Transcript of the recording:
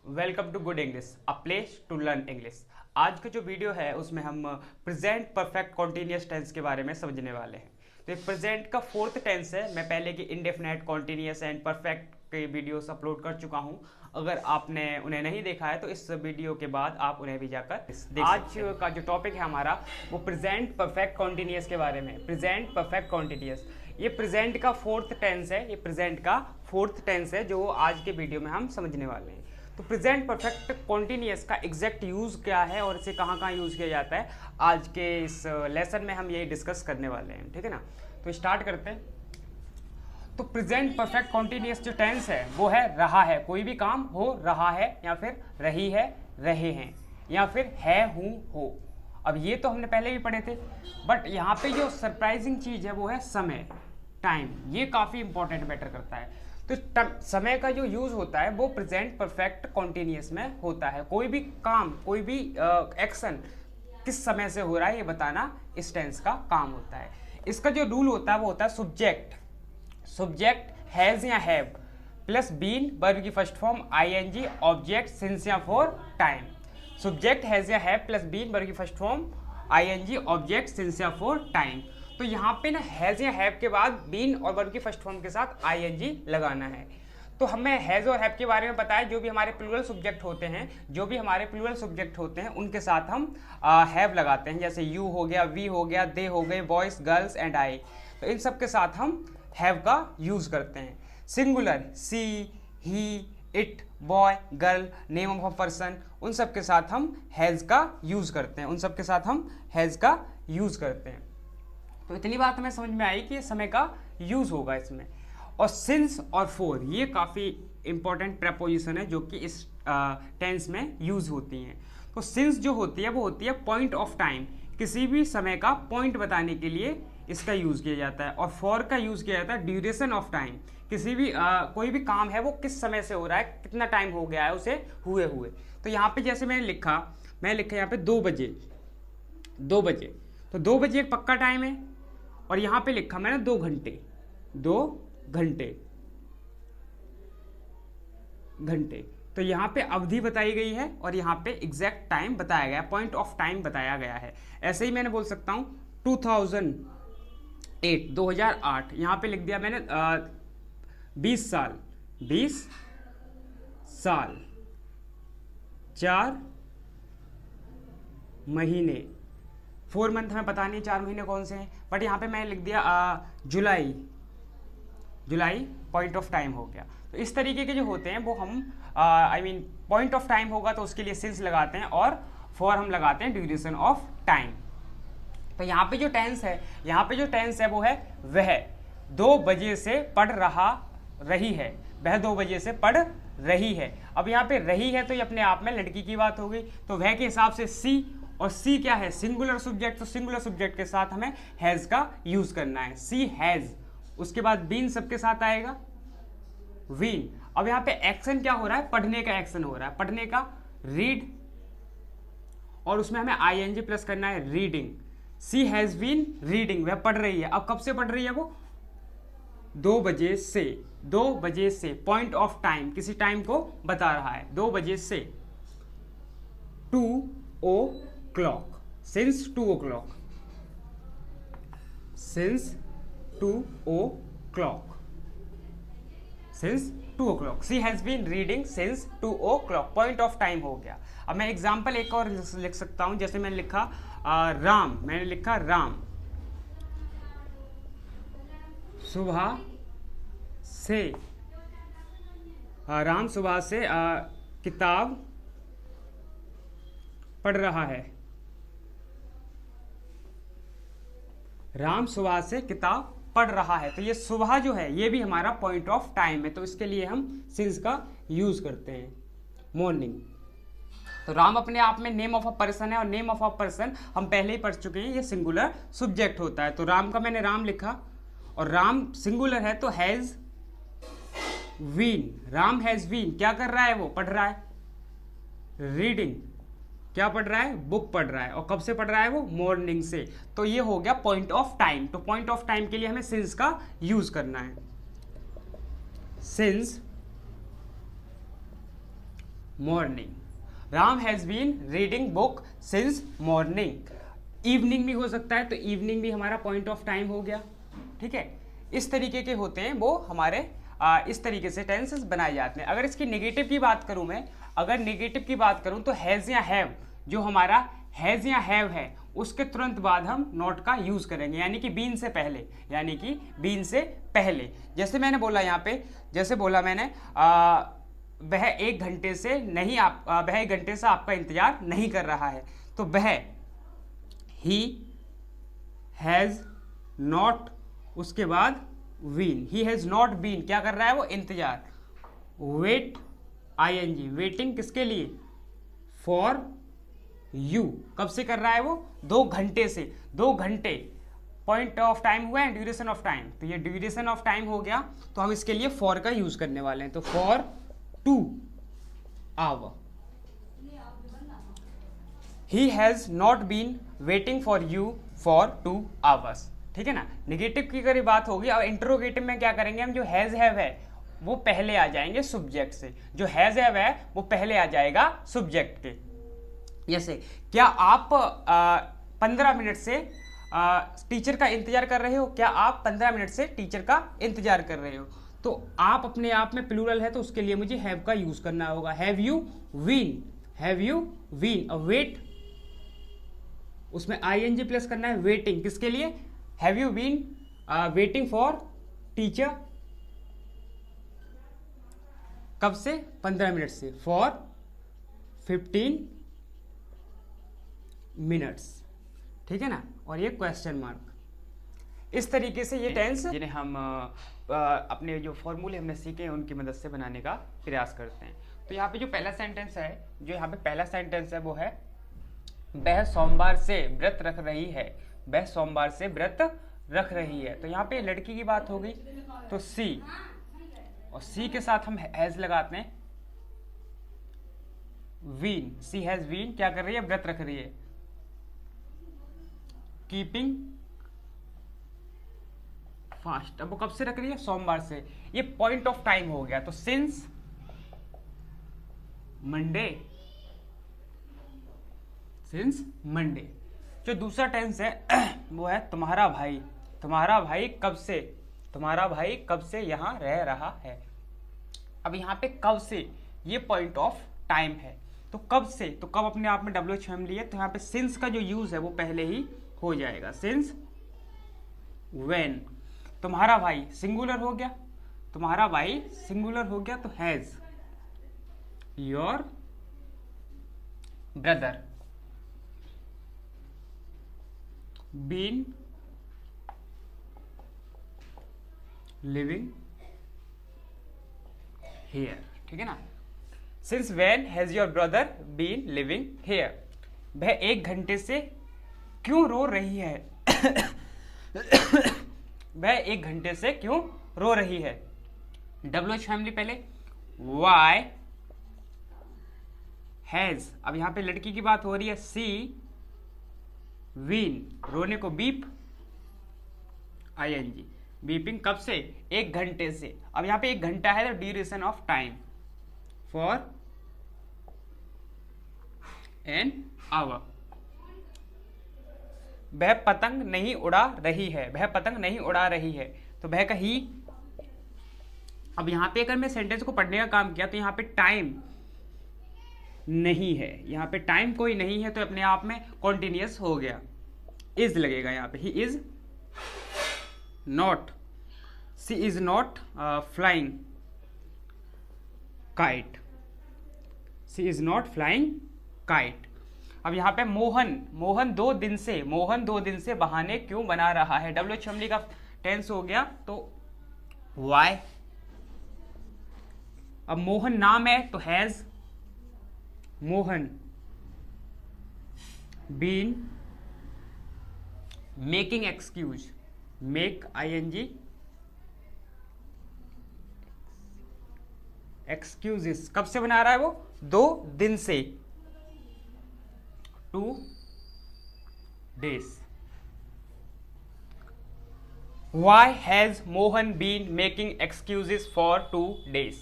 Welcome to good English, a place to learn English. आज का जो वीडियो है उसमें हम प्रेजेंट परफेक्ट कॉन्टिन्यूस टेंस के बारे में समझने वाले हैं। तो ये प्रेजेंट का फोर्थ टेंस है। मैं पहले की इंडेफिनेट, कॉन्टिन्यूस एंड परफेक्ट के वीडियोस अपलोड कर चुका हूँ। अगर आपने उन्हें नहीं देखा है तो इस वीडियो के बाद आप उन्हें भी जाकर देख आज का जो टॉपिक है हमारा वो प्रेजेंट परफेक्ट कॉन्टिन्यूस के बारे में। प्रेजेंट परफेक्ट कॉन्टिन्यूस ये प्रेजेंट का फोर्थ टेंस है। ये प्रेजेंट का फोर्थ टेंस है जो आज के वीडियो में हम समझने वाले हैं। तो प्रेजेंट परफेक्ट कॉन्टिन्यूस का एग्जैक्ट यूज़ क्या है और इसे कहाँ कहाँ यूज़ किया जाता है, आज के इस लेसन में हम यही डिस्कस करने वाले हैं। ठीक है ना, तो स्टार्ट करते हैं। तो प्रेजेंट परफेक्ट कॉन्टिन्यूस जो टेंस है वो है रहा है। कोई भी काम हो रहा है या फिर रही है, रहे हैं, या फिर है, हूँ, हो। अब ये तो हमने पहले भी पढ़े थे, बट यहाँ पे जो सरप्राइजिंग चीज़ है वो है समय, टाइम। ये काफ़ी इंपॉर्टेंट मैटर करता है। तो समय का जो यूज होता है वो प्रेजेंट परफेक्ट कॉन्टिन्यूस में होता है। कोई भी काम, कोई भी एक्शन किस समय से हो रहा है ये बताना इस टेंस का काम होता है। इसका जो रूल होता है वो होता है सब्जेक्ट हैज या हैव प्लस बीन, वर्ब की first form I N G, object since या फॉर टाइम। सब्जेक्ट हैज या हैव प्लस बीन, वर्ब की first form I N G, object since या फॉर टाइम। तो यहाँ पे ना हैज़ या हैव के बाद बीन और वर्ब की फर्स्ट फॉर्म के साथ आईएनजी लगाना है। तो हमें हैज़ और हैव के बारे में पता है। जो भी हमारे प्लूरल सब्जेक्ट होते हैं उनके साथ हम हैव लगाते हैं। जैसे यू हो गया, वी हो गया, दे हो गए, बॉयज, गर्ल्स एंड आई। तो इन सब के साथ हम हैव का यूज़ करते हैं। Singular she, he, it, boy, girl, name of a person, उन सब के साथ हम हैज़ का यूज़ करते हैं। तो इतनी बात हमें समझ में आई कि समय का यूज़ होगा इसमें। और सिंस और फॉर ये काफ़ी इंपॉर्टेंट प्रेपोजिशन है जो कि इस टेंस में यूज़ होती हैं। तो सिंस जो होती है वो होती है पॉइंट ऑफ टाइम। किसी भी समय का पॉइंट बताने के लिए इसका यूज़ किया जाता है। और फॉर का यूज़ किया जाता है ड्यूरेशन ऑफ टाइम। किसी भी कोई भी काम है वो किस समय से हो रहा है, कितना टाइम हो गया है उसे हुए। तो यहाँ पे जैसे मैंने लिखा यहाँ पे 2 बजे। तो 2 बजे एक पक्का टाइम है। और यहाँ पे लिखा मैंने 2 घंटे। तो यहाँ पे अवधि बताई गई है और यहाँ पे एग्जैक्ट टाइम बताया गया है, पॉइंट ऑफ टाइम बताया गया है। ऐसे ही मैंने बोल सकता हूँ 2008। यहाँ पे लिख दिया मैंने 20 साल 4 महीने। 4 मंथ हमें पता नहीं 4 महीने कौन से हैं, बट यहाँ पे मैंने लिख दिया जुलाई पॉइंट ऑफ टाइम हो गया। तो इस तरीके के जो होते हैं वो हम पॉइंट ऑफ टाइम होगा तो उसके लिए सिंस लगाते हैं और फॉर हम लगाते हैं ड्यूरेशन ऑफ टाइम। तो यहाँ पे जो टेंस है वो है वह 2 बजे से पढ़ रही है। वह 2 बजे से पढ़ रही है। अब यहाँ पे रही है तो ये अपने आप में लड़की की बात हो गई। तो वह के हिसाब से सी, और सी क्या है, सिंगुलर सब्जेक्ट। तो सिंगुलर सब्जेक्ट के साथ हमें हैज का यूज करना है। सी हैज, उसके बाद बीन सबके साथ आएगा, वीन। अब यहाँ पे एक्शन क्या हो रहा है, पढ़ने का एक्शन हो रहा है, पढ़ने का, रीड, और उसमें हमें आईएनजी प्लस करना है, reading. She has been reading, वह पढ़ रही है। अब कब से पढ़ रही है वो, 2 बजे से पॉइंट ऑफ टाइम, किसी टाइम को बता रहा है, 2 बजे से। 2 o'clock, since 2 o'clock, since 2 o'clock, she has been reading since 2 o'clock, point of time हो गया। अब मैं एग्जाम्पल एक और लिख सकता हूं। जैसे मैंने लिखा राम सुबह से किताब पढ़ रहा है। राम सुबह से किताब पढ़ रहा है। तो ये सुबह जो है ये भी हमारा पॉइंट ऑफ टाइम है। तो इसके लिए हम सिंस का यूज करते हैं, मॉर्निंग। तो राम अपने आप में नेम ऑफ अ पर्सन है और नेम ऑफ अ पर्सन हम पहले ही पढ़ चुके हैं, ये सिंगुलर सब्जेक्ट होता है। तो राम का मैंने राम लिखा और राम सिंगुलर है तो has been. Ram has been, क्या कर रहा है वो, पढ़ रहा है, रीडिंग। क्या पढ़ रहा है, बुक पढ़ रहा है। और कब से पढ़ रहा है वो, मॉर्निंग से। तो ये हो गया पॉइंट ऑफ टाइम। तो पॉइंट ऑफ टाइम के लिए हमें सिंस का यूज करना है। Since morning. Ram has been reading book since morning. Evening भी हो सकता है, तो इवनिंग भी हमारा पॉइंट ऑफ टाइम हो गया। ठीक है, इस तरीके के होते हैं वो हमारे इस तरीके से टेंसेस बनाए जाते हैं। अगर इसकी नेगेटिव की बात करूं मैं, अगर नेगेटिव की बात करूं तो हैज़ या हैव, जो हमारा हैज़ या हैव है उसके तुरंत बाद हम नॉट का यूज करेंगे, यानी कि बीन से पहले, यानी कि बीन से पहले। जैसे मैंने बोला यहाँ पे, जैसे बोला मैंने वह 1 घंटे से नहीं वह 1 घंटे से आपका इंतजार नहीं कर रहा है, तो वह ही हैज़ नॉट, उसके बाद been, he has not been, क्या कर रहा है वो, इंतजार। वेट आईएनजी, वेटिंग किसके लिए, फॉर यू, कब से कर रहा है वो, 2 घंटे से। 2 घंटे पॉइंट ऑफ टाइम हुआ है, ड्यूरेशन ऑफ टाइम, तो ये ड्यूरेशन ऑफ टाइम हो गया, तो हम इसके लिए फॉर का यूज करने वाले हैं, तो for 2 hour. He has not been waiting for you for 2 hours. ठीक है ना, नेगेटिव की अगर बात होगी। और इंटरोगेटिव में क्या करेंगे हम, जो हैज हैव है वो पहले आ जाएंगे सब्जेक्ट से, जो हैज हैव है वो पहले आ जाएगा सब्जेक्ट के। जैसे क्या आप 15 मिनट से टीचर का इंतजार कर रहे हो, क्या आप 15 मिनट से टीचर का इंतजार कर रहे हो, तो आप अपने आप में प्लूरल है, तो उसके लिए मुझे हैव का यूज करना होगा। Have you been, have you been, wait उसमें आईएनजी प्लस करना है, वेटिंग किसके लिए, have you been waiting for teacher, कब से, 15 मिनट से, फॉर 15 मिनट्स। ठीक है ना, और ये क्वेश्चन मार्क। इस तरीके से ये टेंस जिन्हें हम अपने जो फॉर्मूले हमने सीखे हैं उनकी मदद से बनाने का प्रयास करते हैं। तो यहाँ पे जो पहला सेंटेंस है, जो यहाँ पे पहला सेंटेंस है वो है वह सोमवार से व्रत रख रही है, वह सोमवार से व्रत रख रही है। तो यहाँ पे लड़की की बात हो गई, तो सी, और सी के साथ हम हैज लगाते हैं, वीन, सी हैज वीन, क्या कर रही है, व्रत रख रही है, कीपिंग फास्ट। अब वो कब से रख रही है, सोमवार से, ये पॉइंट ऑफ टाइम हो गया, तो सिंस मंडे, सिंस मंडे। जो दूसरा टेंस है वो है तुम्हारा भाई, तुम्हारा भाई कब से, तुम्हारा भाई कब से यहां रह रहा है। अब यहाँ पे कब से, ये पॉइंट ऑफ टाइम है, तो कब से, तो कब अपने आप में WHM लिए, तो यहाँ पे सिंस का जो यूज है वो पहले ही हो जाएगा, सिंस व्हेन। तुम्हारा भाई सिंगुलर हो गया, तुम्हारा भाई सिंगुलर हो गया, तो has your brother been living here. ठीक है ना, since when has your brother been living here. वह 1 घंटे से क्यों रो रही है वह 1 घंटे से क्यों रो रही है, WH फैमिली पहले, वाई हैज, अब यहां पे लड़की की बात हो रही है, सी वीन, रोने को बीप आईएनजी, बीपिंग कब से, 1 घंटे से। अब यहां पे 1 घंटा है, तो duration of time, for an hour. वह पतंग नहीं उड़ा रही है, वह पतंग नहीं उड़ा रही है, तो वह का ही। अब यहां पे अगर मैं सेंटेंस को पढ़ने का काम किया, तो यहां पे टाइम नहीं है, यहाँ पे टाइम कोई नहीं है, तो अपने आप में कॉन्टिन्यूअस हो गया, इज लगेगा यहाँ पे। He is not, she is not flying kite, she is not flying kite. अब यहाँ पे मोहन, मोहन 2 दिन से, मोहन 2 दिन से बहाने क्यों बना रहा है, WH फैमिली का टेंस हो गया, तो वाई। अब मोहन नाम है, तो has Mohan been making excuse, make ING excuses, कब से बना रहा है वो, 2 दिन से, 2 days। Why has Mohan been making excuses for 2 days?